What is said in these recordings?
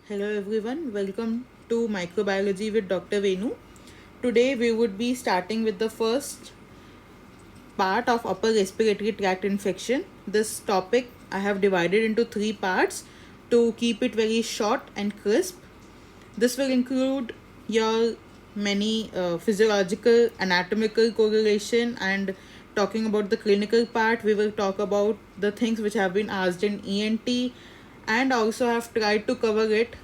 Hello everyone, welcome to Microbiology with Dr. Venu. Today we would be starting with the first part of upper respiratory tract infection. This topic I have divided into three parts to keep it very short and crisp. This will include your many physiological, anatomical correlation, and talking about the clinical part. We will talk about the things which have been asked in ENT, and also have tried to cover it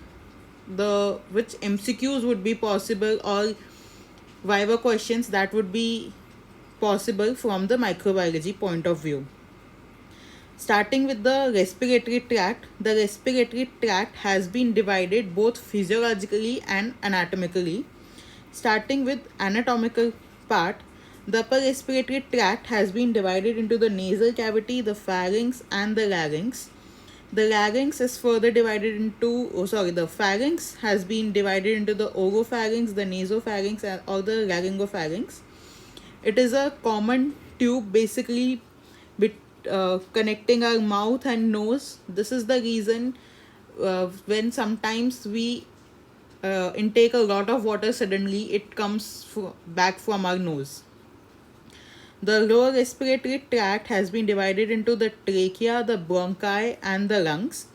the which MCQs would be possible or viva questions that would be possible from the microbiology point of view. Starting with the respiratory tract has been divided both physiologically and anatomically. Starting with anatomical part, the upper respiratory tract has been divided into the nasal cavity, the pharynx, and the larynx. The larynx is further divided into, the pharynx has been divided into the oropharynx, the nasopharynx, or the laryngopharynx. It is a common tube basically connecting our mouth and nose. This is the reason when sometimes we intake a lot of water, suddenly it comes back from our nose. The lower respiratory tract has been divided into the trachea, the bronchi, and the lungs.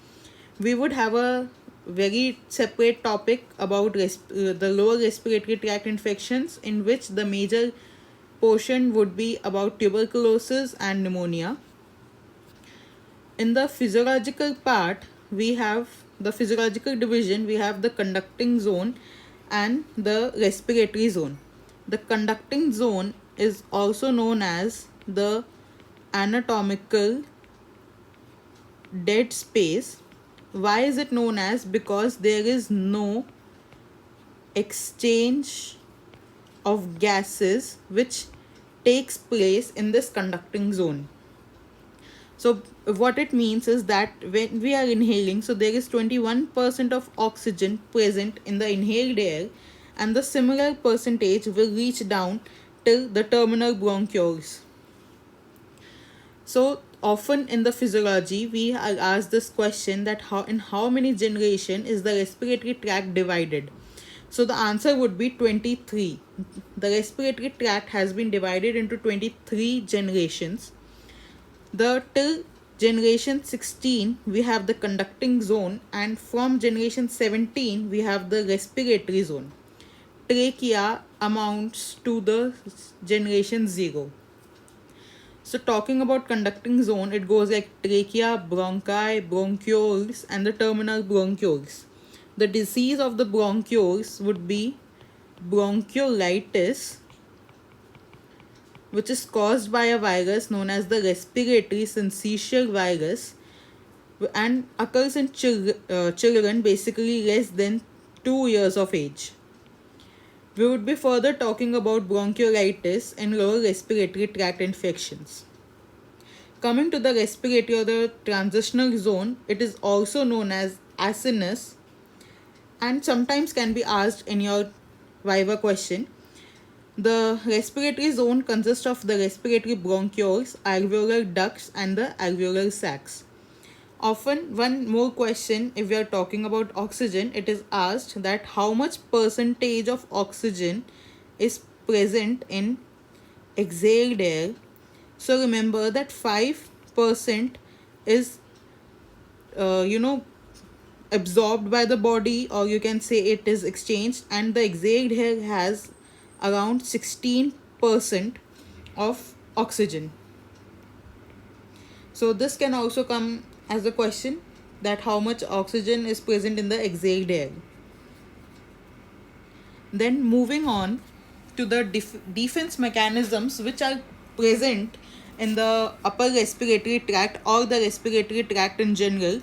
We would have a very separate topic about the lower respiratory tract infections, in which the major portion would be about tuberculosis and pneumonia. In the physiological part, we have the physiological division, we have the conducting zone and the respiratory zone. The conducting zone is also known as the anatomical dead space. Why is it known as? Because there is no exchange of gases which takes place in this conducting zone. So what it means is that when we are inhaling, so there is 21% of oxygen present in the inhaled air, and the similar percentage will reach down till the terminal bronchioles. So often in the physiology, we are asked this question that in how many generation is the respiratory tract divided? So the answer would be 23. The respiratory tract has been divided into 23 generations. Till generation 16 we have the conducting zone, and from generation 17 we have the respiratory zone. Trachea amounts to the generation 0. So talking about conducting zone, it goes like trachea, bronchi, bronchioles, and the terminal bronchioles. The disease of the bronchioles would be bronchiolitis, which is caused by a virus known as the respiratory syncytial virus, and occurs in children basically less than 2 years of age. We would be further talking about bronchiolitis and lower respiratory tract infections. Coming to the respiratory or the transitional zone, it is also known as acinus and sometimes can be asked in your viva question. The respiratory zone consists of the respiratory bronchioles, alveolar ducts, and the alveolar sacs. Often, one more question, if we are talking about oxygen, it is asked that how much percentage of oxygen is present in exhaled air. So remember that 5% is, absorbed by the body, or you can say it is exchanged, and the exhaled air has around 16% of oxygen. So this can also come as a question that how much oxygen is present in the exhaled air. Then moving on to the defense mechanisms which are present in the upper respiratory tract or the respiratory tract in general.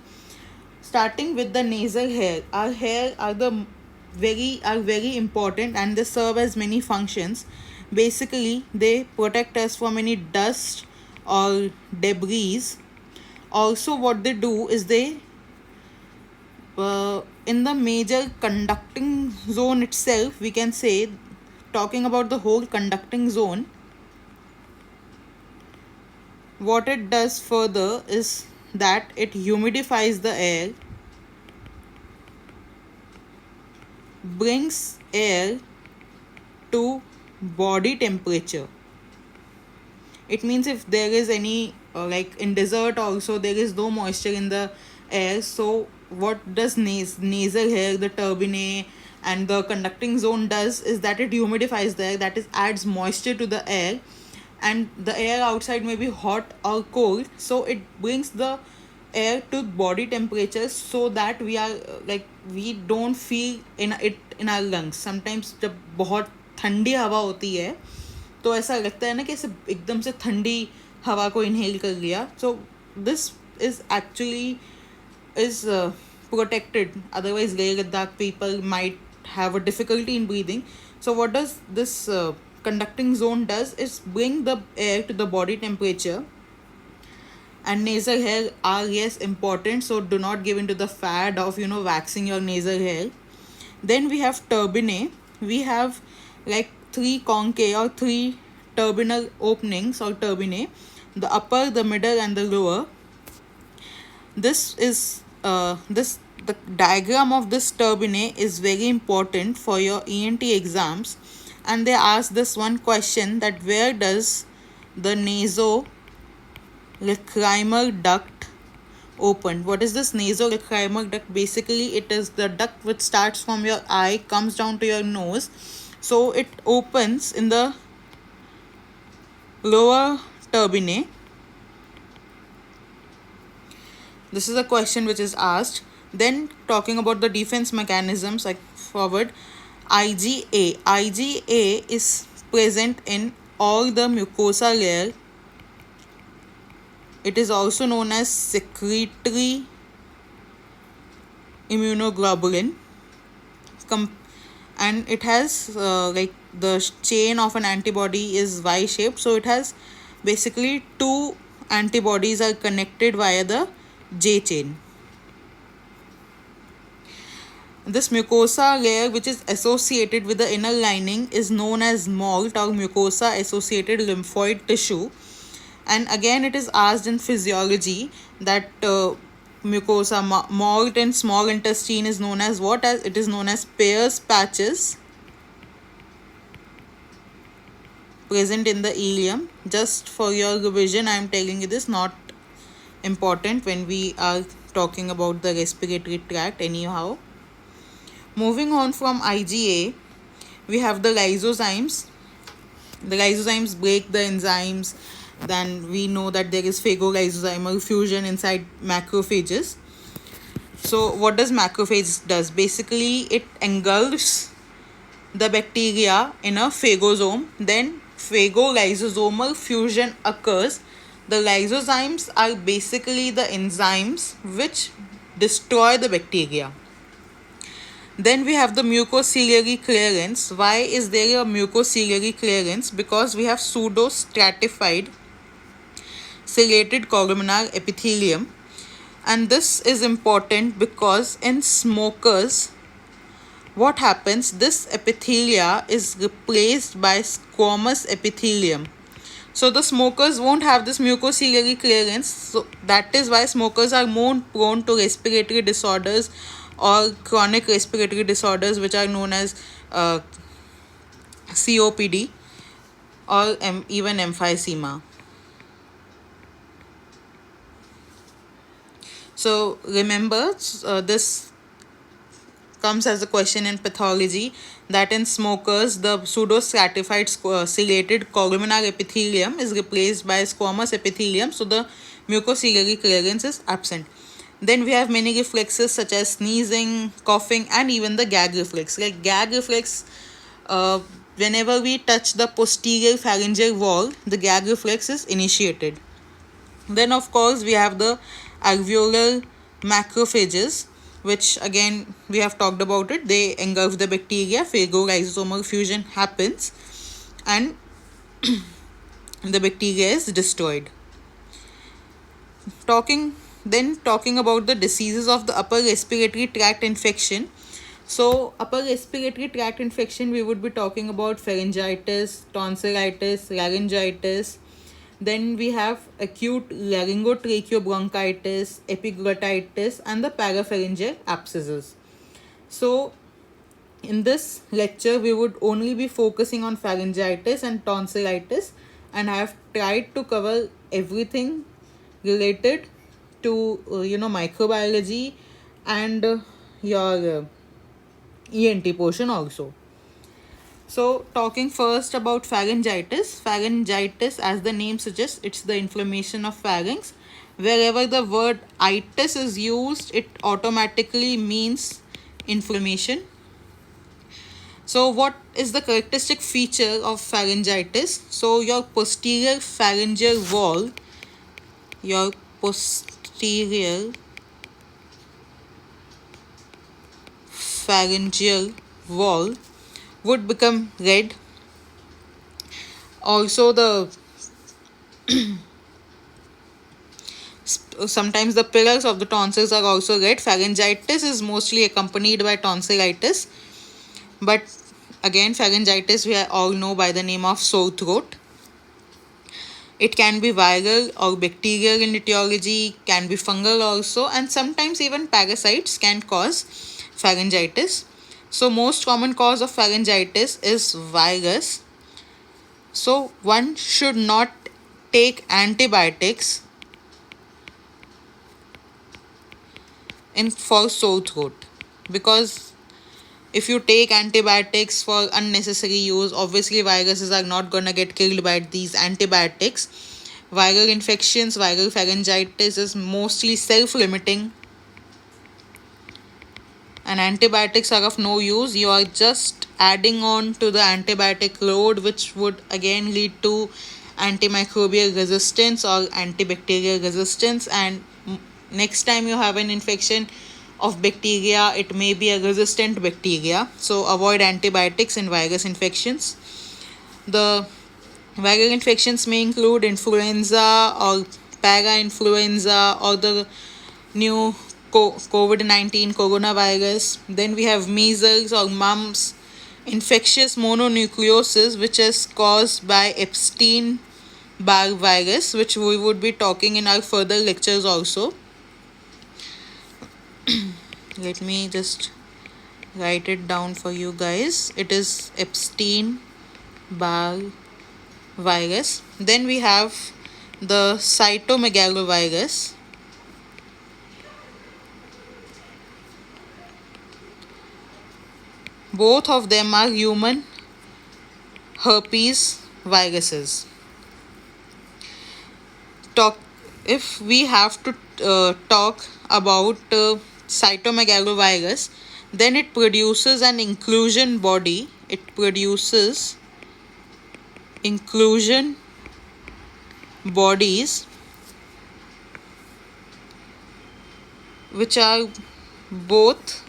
Starting with the nasal hair, our hair are very important, and they serve as many functions. Basically, they protect us from any dust or debris. Also, what they do is they in the major conducting zone itself, we can say, talking about the whole conducting zone, what it does further is that it humidifies the air brings air to body temperature. It means if there is any like in desert also there is no moisture in the air, so what does nasal hair, the turbinae and the conducting zone does is that it humidifies the air, that is adds moisture to the air, and the air outside may be hot or cold, so it brings the air to body temperature so that we are like we don't feel in it in our lungs. Sometimes जब बहुत ठंडी हवा होती है तो ऐसा लगता है ना कि ऐसे एकदम से ठंडी हवा को इनहेल कर लिया, so this is actually is protected, otherwise Leh Ladakh people might have a difficulty in breathing. So what does this conducting zone does is bring the air to the body temperature. And nasal hair are yes important, so do not give into the fad of waxing your nasal hair. Then we have turbinae. We have like three conchae or three turbinal openings or turbinae, the upper, the middle and the lower. This is the diagram of this turbinae is very important for your ENT exams, and they ask this one question, that where does the nasolacrimal duct open? What is this nasolacrimal duct? Basically it is the duct which starts from your eye, comes down to your nose, so it opens in the lower turbinae. This is a question which is asked. Then talking about the defense mechanisms, like forward, IgA. IgA is present in all the mucosa layer. It is also known as secretory immunoglobulin. And it has like the chain of an antibody is Y-shaped. So it has basically two antibodies are connected via the J chain. This mucosa layer which is associated with the inner lining is known as MALT or mucosa associated lymphoid tissue. And again it is asked in physiology that mucosa MALT in small intestine is known as what? As it is known as Peyer's patches present in the ileum. Just for your revision I am telling you this, not important when we are talking about the respiratory tract anyhow. Moving on from IgA, we have the lysozymes. The lysozymes break the enzymes. Then we know that there is phagolysozymal fusion inside macrophages. So what does macrophage does? Basically it engulfs the bacteria in a phagosome. Then phagolysosomal fusion occurs. The lysozymes are basically the enzymes which destroy the bacteria. Then we have the mucociliary clearance. Why is there a mucociliary clearance? Because we have pseudo-stratified ciliated columnar epithelium. And this is important because in smokers, what happens? This epithelia is replaced by squamous epithelium. So the smokers won't have this mucociliary clearance. So that is why smokers are more prone to respiratory disorders or chronic respiratory disorders which are known as COPD or even emphysema. So remember, this comes as a question in pathology, that in smokers the pseudo-stratified ciliated columnar epithelium is replaced by squamous epithelium, so the mucociliary clearance is absent. Then we have many reflexes such as sneezing, coughing and even the gag reflex. Like gag reflex, whenever we touch the posterior pharyngeal wall, the gag reflex is initiated. Then of course we have the alveolar macrophages, which again we have talked about it. They engulf the bacteria, phagolysosomal fusion happens and the bacteria is destroyed. Talking about the diseases of the upper respiratory tract infection. So upper respiratory tract infection, we would be talking about pharyngitis, tonsillitis, laryngitis. Then we have acute laryngotracheobronchitis, epiglottitis and the parapharyngeal abscesses. So In this lecture, we would only be focusing on pharyngitis and tonsillitis, and I have tried to cover everything related to microbiology and your ENT portion also. So, talking first about pharyngitis. Pharyngitis, as the name suggests, it's the inflammation of pharynx. Wherever the word itis is used, it automatically means inflammation. So, what is the characteristic feature of pharyngitis? So, your posterior your posterior pharyngeal wall would become red. Also, sometimes the pillars of the tonsils are also red. Pharyngitis is mostly accompanied by tonsillitis, but again, pharyngitis we all know by the name of sore throat. It can be viral or bacterial in etiology, can be fungal also, and sometimes even parasites can cause pharyngitis. So, most common cause of pharyngitis is virus. So, one should not take antibiotics for sore throat, because if you take antibiotics for unnecessary use, obviously viruses are not gonna get killed by these antibiotics. Viral infections, viral pharyngitis is mostly self-limiting, and antibiotics are of no use. You are just adding on to the antibiotic load, which would again lead to antimicrobial resistance or antibacterial resistance, and next time you have an infection of bacteria, it may be a resistant bacteria. So avoid antibiotics in virus infections. The viral infections may include influenza or para-influenza or the new COVID-19 coronavirus. Then we have measles or mumps, infectious mononucleosis, which is caused by Epstein-Barr virus, which we would be talking in our further lectures also. Let me just write it down for you guys. It is Epstein-Barr virus. Then we have the cytomegalovirus. Both of them are human herpes viruses. If we have to talk about cytomegalovirus, then it produces an inclusion body. It produces inclusion bodies which are both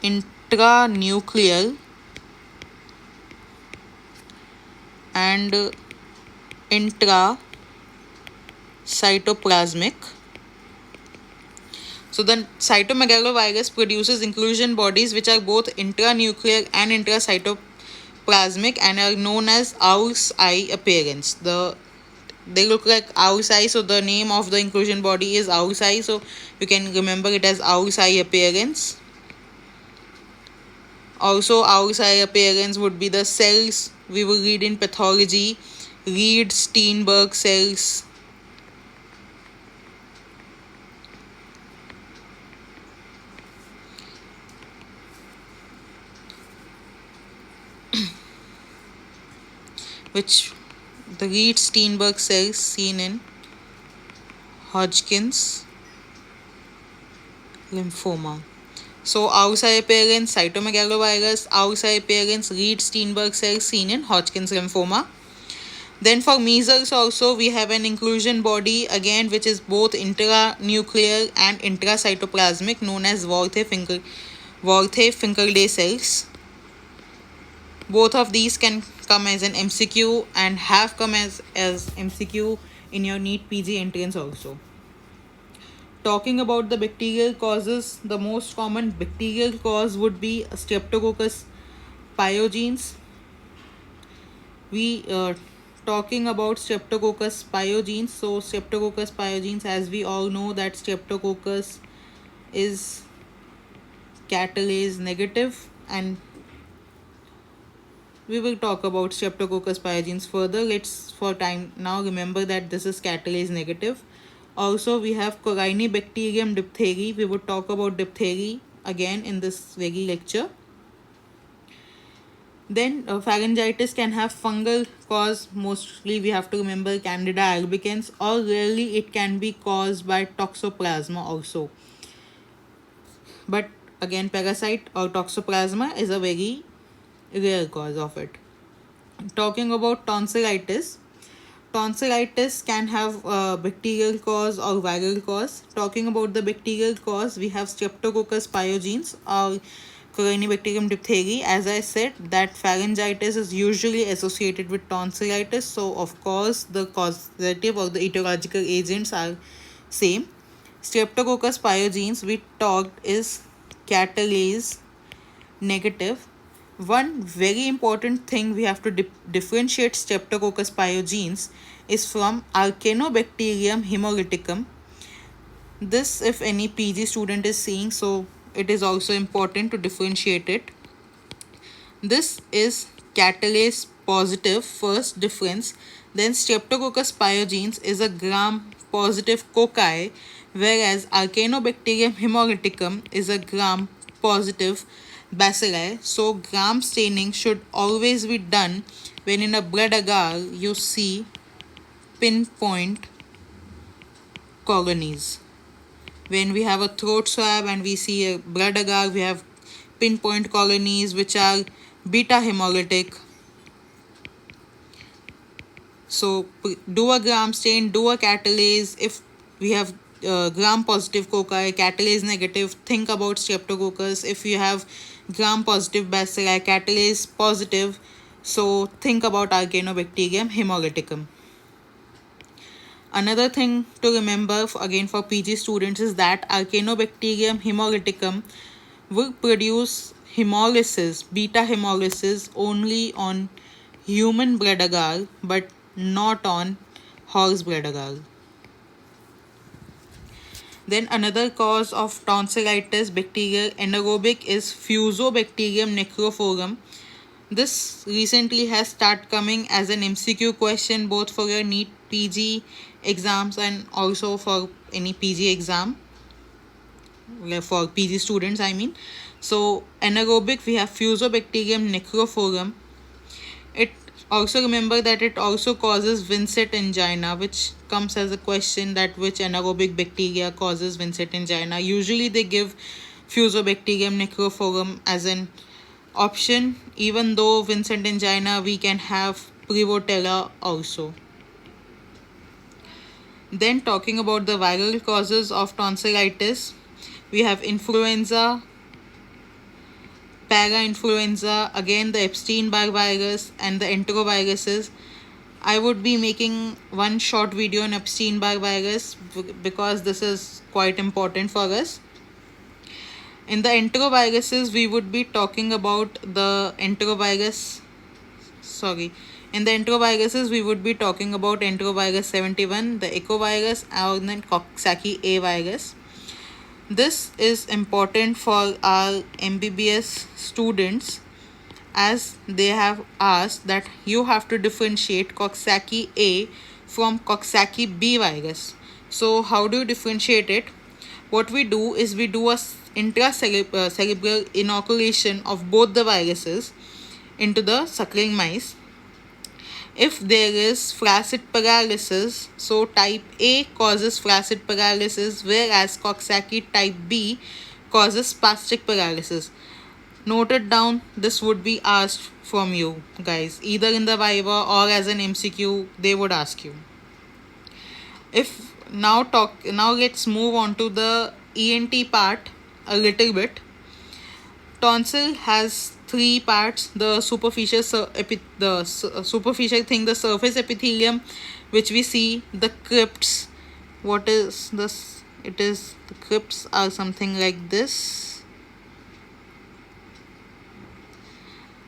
intranuclear and intracytoplasmic. So the cytomegalovirus produces inclusion bodies which are both intranuclear and intracytoplasmic and are known as owl's eye appearance. They look like owl's eye, so the name of the inclusion body is owl's eye, so you can remember it as owl's eye appearance. Also, owl's eye appearance would be the cells we will read in pathology, Reed-Steinberg cells. Which the Reed-Steinberg cells seen in Hodgkin's lymphoma. So, owl's eye appearance, cytomegalovirus, owl's eye appearance, Reed-Steinberg cells seen in Hodgkin's lymphoma. Then for measles also we have an inclusion body again which is both intranuclear and intracytoplasmic, known as Walther-Finkelday cells. Both of these can come as an MCQ and have come as MCQ in your NEET PG entrance also. Talking about the bacterial causes, the most common bacterial cause would be Streptococcus pyogenes. We talking about Streptococcus pyogenes. So Streptococcus pyogenes, as we all know that Streptococcus is catalase negative, and we will talk about Streptococcus pyogenes further. Let's for time now remember that this is catalase negative. Also, we have Corynebacterium diphtheria. We would talk about diphtheria again in this very lecture. Then pharyngitis can have fungal cause. Mostly we have to remember Candida albicans, or rarely it can be caused by toxoplasma also. But again, parasite or toxoplasma is a very rare cause of it. Talking about tonsillitis, tonsillitis can have bacterial cause or viral cause. Talking about the bacterial cause, we have Streptococcus pyogenes or Corynebacterium diphtheria. As I said, that pharyngitis is usually associated with tonsillitis, so of course the causative or the etiological agents are same. Streptococcus pyogenes we talked is catalase negative. One very important thing we have to differentiate Streptococcus pyogenes is from Archaeobacterium hemolyticum. This, if any PG student is seeing, so it is also important to differentiate it. This is catalase positive, first difference. Then Streptococcus pyogenes is a gram positive cocci, whereas Archaeobacterium hemolyticum is a gram positive bacilli. So gram staining should always be done when in a blood agar you see pinpoint colonies. When we have a throat swab and we see a blood agar, we have pinpoint colonies which are beta hemolytic. So do a gram stain, do a catalase. If we have gram positive cocci, catalase negative, think about Streptococcus. If you have gram positive bacilli, catalase positive, so think about Archaeobacterium hemolyticum. Another thing to remember again for PG students is that Archaeobacterium hemolyticum will produce hemolysis, beta hemolysis, only on human blood agar but not on horse blood agar. Then another cause of tonsillitis bacterial anaerobic is Fusobacterium necrophorum. This recently has started coming as an MCQ question both for your NEET PG exams and also for any PG exam, for PG students I mean. So anaerobic we have Fusobacterium necrophorum. It also remember that it also causes Vincent angina, which comes as a question that which anaerobic bacteria causes Vincent angina. Usually they give Fusobacterium necrophorum as an option, even though Vincent angina we can have Prevotella also. Then talking about the viral causes of tonsillitis, we have influenza, parainfluenza, again the Epstein-Barr virus and the enteroviruses. I would be making one short video on Epstein-Barr virus because this is quite important for us. In the enteroviruses, we would be talking about the enterovirus. In the enteroviruses, we would be talking about enterovirus 71, the echovirus, and then Coxsackie A virus. This is important for our MBBS students as they have asked that you have to differentiate Coxsackie A from Coxsackie B virus. So how do you differentiate it? What we do is we do a intracerebral inoculation of both the viruses into the suckling mice. If there is flaccid paralysis, so type A causes flaccid paralysis, whereas Coxsackie type B causes spastic paralysis. Note it down, this would be asked from you guys, either in the Viva or as an MCQ, they would ask you. Now let's move on to the ENT part a little bit. Tonsil has three parts: the superficial superficial thing, the surface epithelium, which we see, the crypts. What is this? It is the crypts are something like this.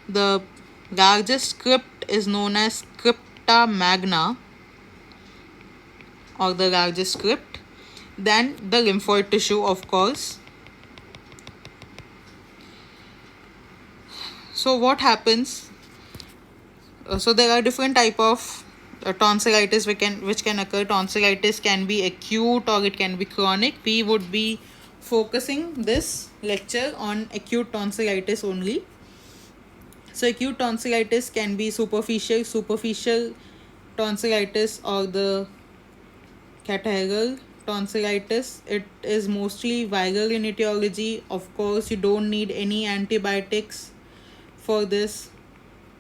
The largest crypt is known as crypta magna, or the largest crypt. Then the lymphoid tissue, of course. So what happens? So there are different type of tonsillitis which can occur. Tonsillitis can be acute or it can be chronic. We would be focusing this lecture on acute tonsillitis only. So acute tonsillitis can be superficial tonsillitis or the catarrhal tonsillitis. It is mostly viral in etiology. Of course, you don't need any antibiotics for this.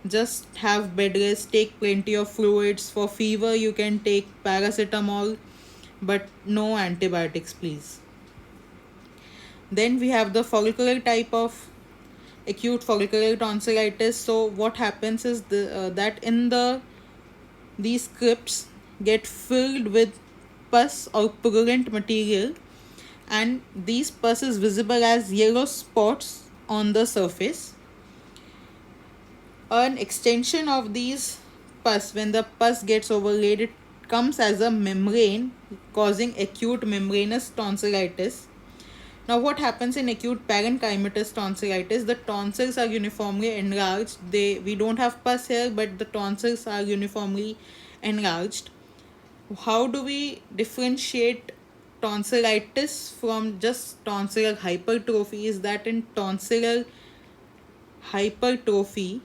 Just have bed rest, take plenty of fluids. For fever, you can take paracetamol, but no antibiotics, please. Then we have the follicular type of acute follicular tonsillitis. So what happens is that in these crypts get filled with pus or purulent material, and these pus is visible as yellow spots on the surface. An extension of these pus, when the pus gets overlaid, it comes as a membrane, causing acute membranous tonsillitis. Now what happens in acute parenchymatous tonsillitis? The tonsils are uniformly enlarged. We don't have pus here, but the tonsils are uniformly enlarged. How do we differentiate tonsillitis from just tonsillar hypertrophy? Is that in tonsillar hypertrophy,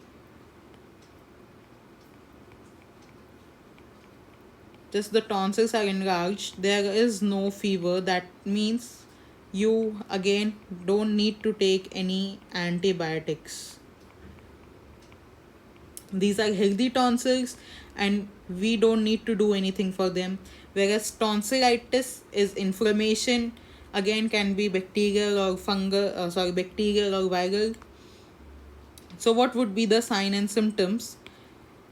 just the tonsils are enlarged, there is no fever. That means you again don't need to take any antibiotics. These are healthy tonsils and we don't need to do anything for them. Whereas tonsillitis is inflammation, again can be bacterial or bacterial or viral. So what would be the sign and symptoms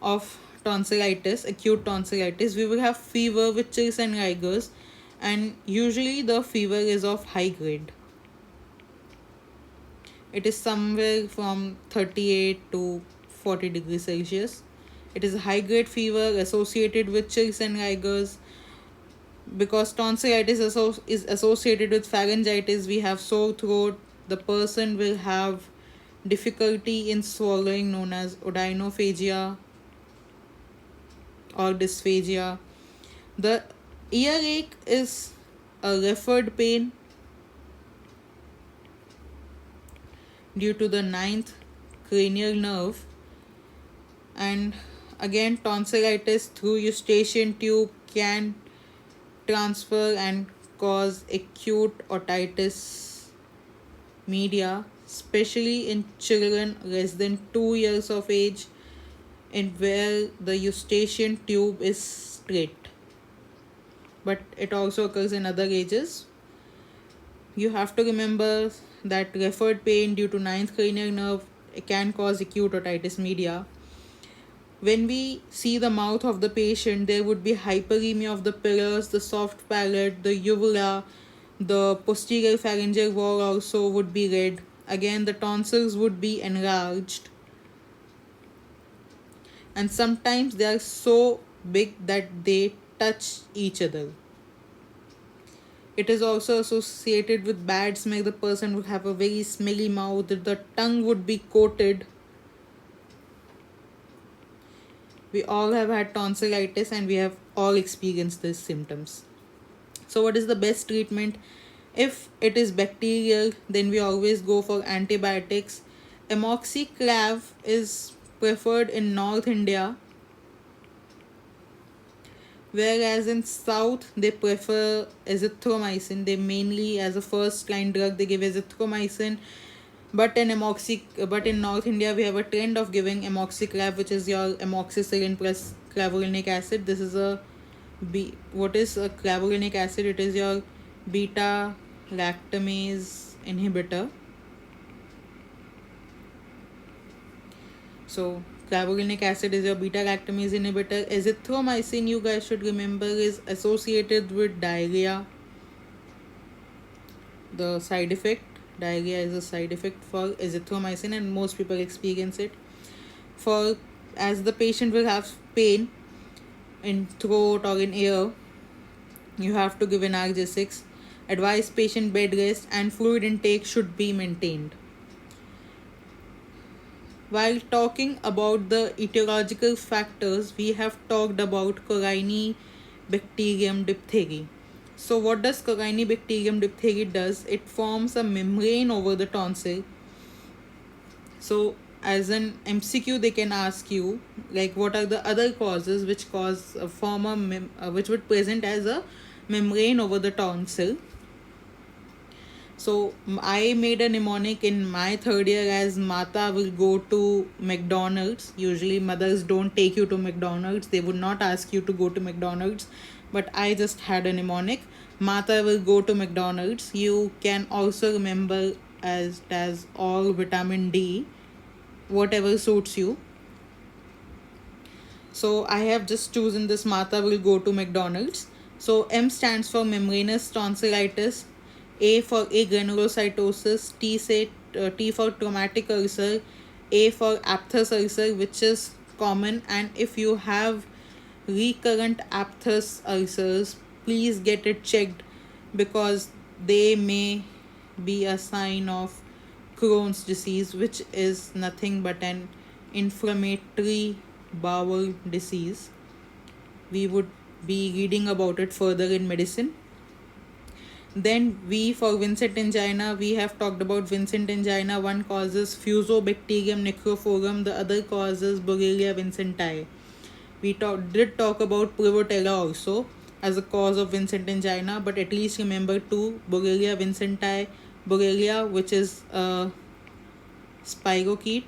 of tonsillitis, acute tonsillitis? We will have fever with chills and rigors, and usually the fever is of high grade. It is somewhere from 38 to 40 degrees Celsius. It is a high grade fever associated with chills and rigors. Because tonsillitis is associated with pharyngitis, we have sore throat. The person will have difficulty in swallowing, known as odynophagia or dysphagia. The earache is a referred pain due to the ninth cranial nerve. And again, tonsillitis through eustachian tube can transfer and cause acute otitis media, especially in children less than 2 years of age, and where the eustachian tube is straight. But it also occurs in other ages. You have to remember that referred pain due to ninth cranial nerve can cause acute otitis media. When we see the mouth of the patient, there would be hyperemia of the pillars, the soft palate, the uvula, the posterior pharyngeal wall also would be red. Again, the tonsils would be enlarged. And sometimes they are so big that they touch each other. It is also associated with bad smell. The person would have a very smelly mouth. The tongue would be coated. We all have had tonsillitis and we have all experienced these symptoms. So what is the best treatment? If it is bacterial, then we always go for antibiotics. Amoxiclav is preferred in North India, whereas in South they prefer azithromycin. They mainly, as a first line drug, they give azithromycin. But in North India, we have a trend of giving amoxiclav, which is your amoxicillin plus clavulanic acid. This is what is a clavulanic acid? It is your beta lactamase inhibitor. So clavulanic acid is your beta lactamase inhibitor. Azithromycin, you guys should remember, is associated with diarrhea. The side effect, diarrhea is a side effect for azithromycin and most people experience it. As the patient will have pain in throat or in ear, you have to give analgesics. Advise patient bed rest and fluid intake should be maintained. While talking about the etiological factors, we have talked about Corynebacterium diphtheria. So what does Corynebacterium diphtheria does? It forms a membrane over the tonsil. So as an MCQ, they can ask you like what are the other causes which cause a which would present as a membrane over the tonsil. So I made a mnemonic in my third year as Mata will go to McDonald's. Usually mothers don't take you to McDonald's. They would not ask you to go to McDonald's. But I just had a mnemonic. Mata will go to McDonald's. You can also remember as all vitamin D, whatever suits you. So I have just chosen this Mata will go to McDonald's. So M stands for membranous tonsillitis, A for agranulocytosis, T for traumatic ulcer, A for aphthous ulcer, which is common. And if you have recurrent aphthous ulcers, please get it checked because they may be a sign of Crohn's disease, which is nothing but an inflammatory bowel disease. We would be reading about it further in medicine. Then V for Vincent angina, we have talked about Vincent angina. One causes Fusobacterium necrophorum, the other causes Borrelia vincenti. We did talk about Prevotella also as a cause of Vincent angina, but at least remember two: Borrelia vincenti, Borrelia, which is a spirochete,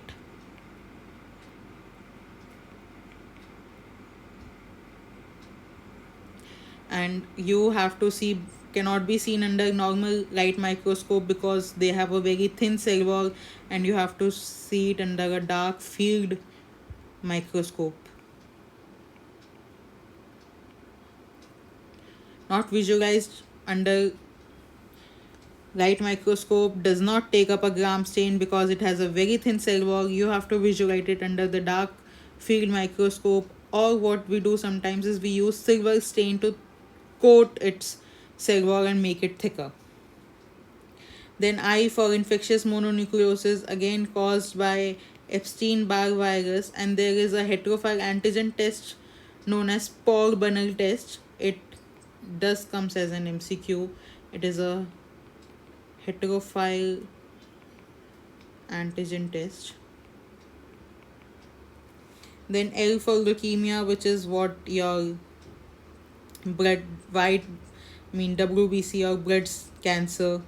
and you have to see cannot be seen under normal light microscope because they have a very thin cell wall, and you have to see it under a dark field microscope, not visualized under light microscope. Does not take up a gram stain because it has a very thin cell wall. You have to visualize it under the dark field microscope, or what we do sometimes is we use silver stain to coat its cell wall and make it thicker. Then I for infectious mononucleosis, again caused by Epstein-Barr virus, and there is a heterophile antigen test known as Paul-Bunner test. It does comes as an MCQ. It is a heterophile antigen test. Then L for leukemia, which is what your blood white WBC or blood cancer.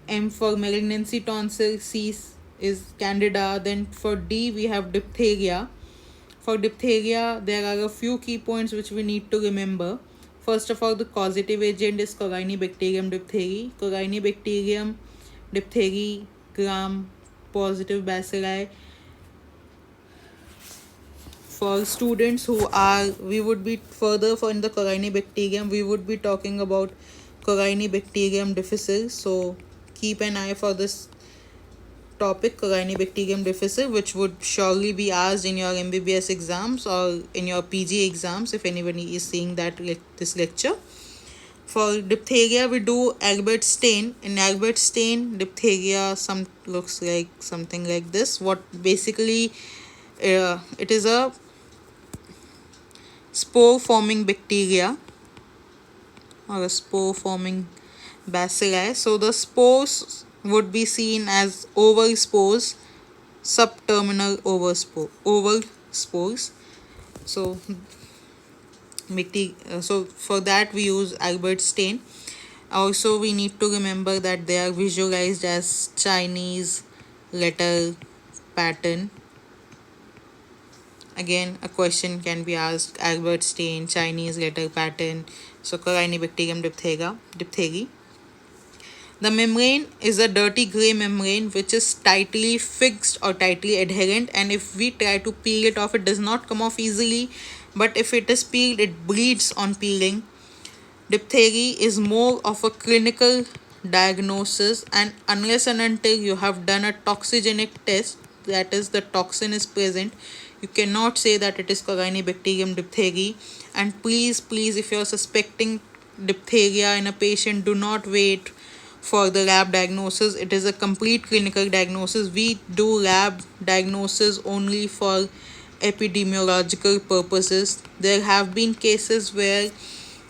M for malignancy tonsil, C is candida. Then for D we have diphtheria. For diphtheria there are a few key points which we need to remember. First of all, the causative agent is Corynebacterium diphtheria. Corynebacterium diphtheria gram positive bacilli. For students who are, we would be further for in the Corynebacterium, we would be talking about Corynebacterium difficile. So keep an eye for this topic, Corynebacterium difficile, which would surely be asked in your MBBS exams or in your PG exams if anybody is seeing that this lecture. For diphtheria, we do Albert stain. In Albert stain, diphtheria looks like something like this. What basically it is a spore forming bacteria or a spore forming bacilli. So the spores would be seen as oval spores, subterminal oval spores. So so for that we use Albert stain. Also we need to remember that they are visualized as Chinese letter pattern. Again, a question can be asked: Albert stain, Chinese letter pattern. So Corynebacterium diphtheria. The membrane is a dirty grey membrane which is tightly fixed or tightly adherent, and if we try to peel it off, it does not come off easily, but if it is peeled, it bleeds on peeling. Diphtheria is more of a clinical diagnosis, and unless and until you have done a toxigenic test, that is the toxin is present, you cannot say that it is Corynebacterium diphtheria. And please if you are suspecting diphtheria in a patient, do not wait for the lab diagnosis. It is a complete clinical diagnosis. We do lab diagnosis only for epidemiological purposes. There have been cases where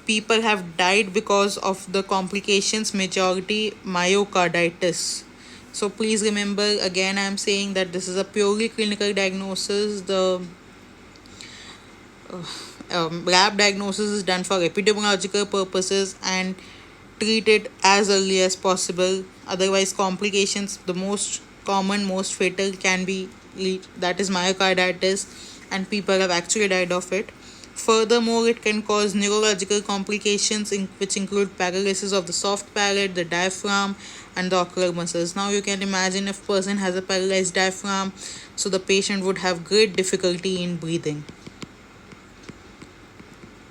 people have died because of the complications, majority myocarditis. So please remember, again I am saying that this is a purely clinical diagnosis. The lab diagnosis is done for epidemiological purposes and treat it as early as possible. Otherwise, complications, the most common, most fatal can be that is myocarditis, and people have actually died of it. Furthermore, it can cause neurological complications which include paralysis of the soft palate, the diaphragm, and the ocular muscles. Now you can imagine if person has a paralyzed diaphragm, so the patient would have great difficulty in breathing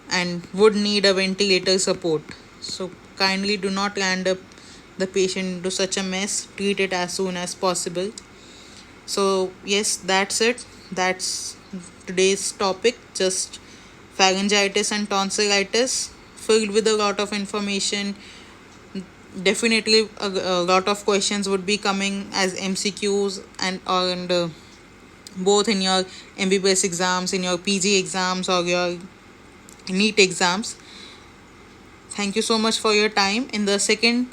and would need a ventilator support. So kindly do not land up the patient into such a mess. Treat it as soon as possible. So yes, that's it. That's today's topic. Just pharyngitis and tonsillitis, filled with a lot of information. Definitely a lot of questions would be coming as MCQs and both in your MBBS exams, in your PG exams, or your NEET exams. Thank you so much for your time. In the second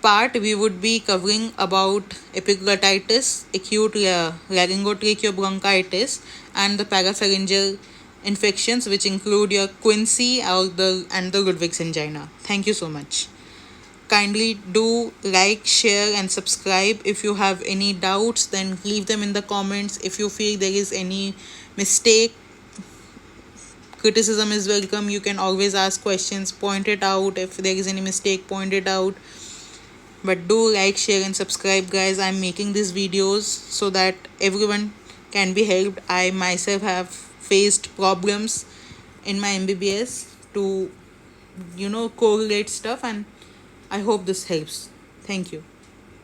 part, we would be covering about epiglottitis, acute laryngotracheobronchitis, and the parapharyngeal infections, which include your quinsy and the Ludwig's angina. Thank you so much. Kindly do like, share, and subscribe. If you have any doubts, then leave them in the comments. If you feel there is any mistake, criticism is welcome. You can always ask questions, point it out. If there is any mistake, point it out. But do like, share, and subscribe, guys. I'm making these videos so that everyone can be helped. I myself have faced problems in my MBBS to correlate stuff, and I hope this helps. Thank you.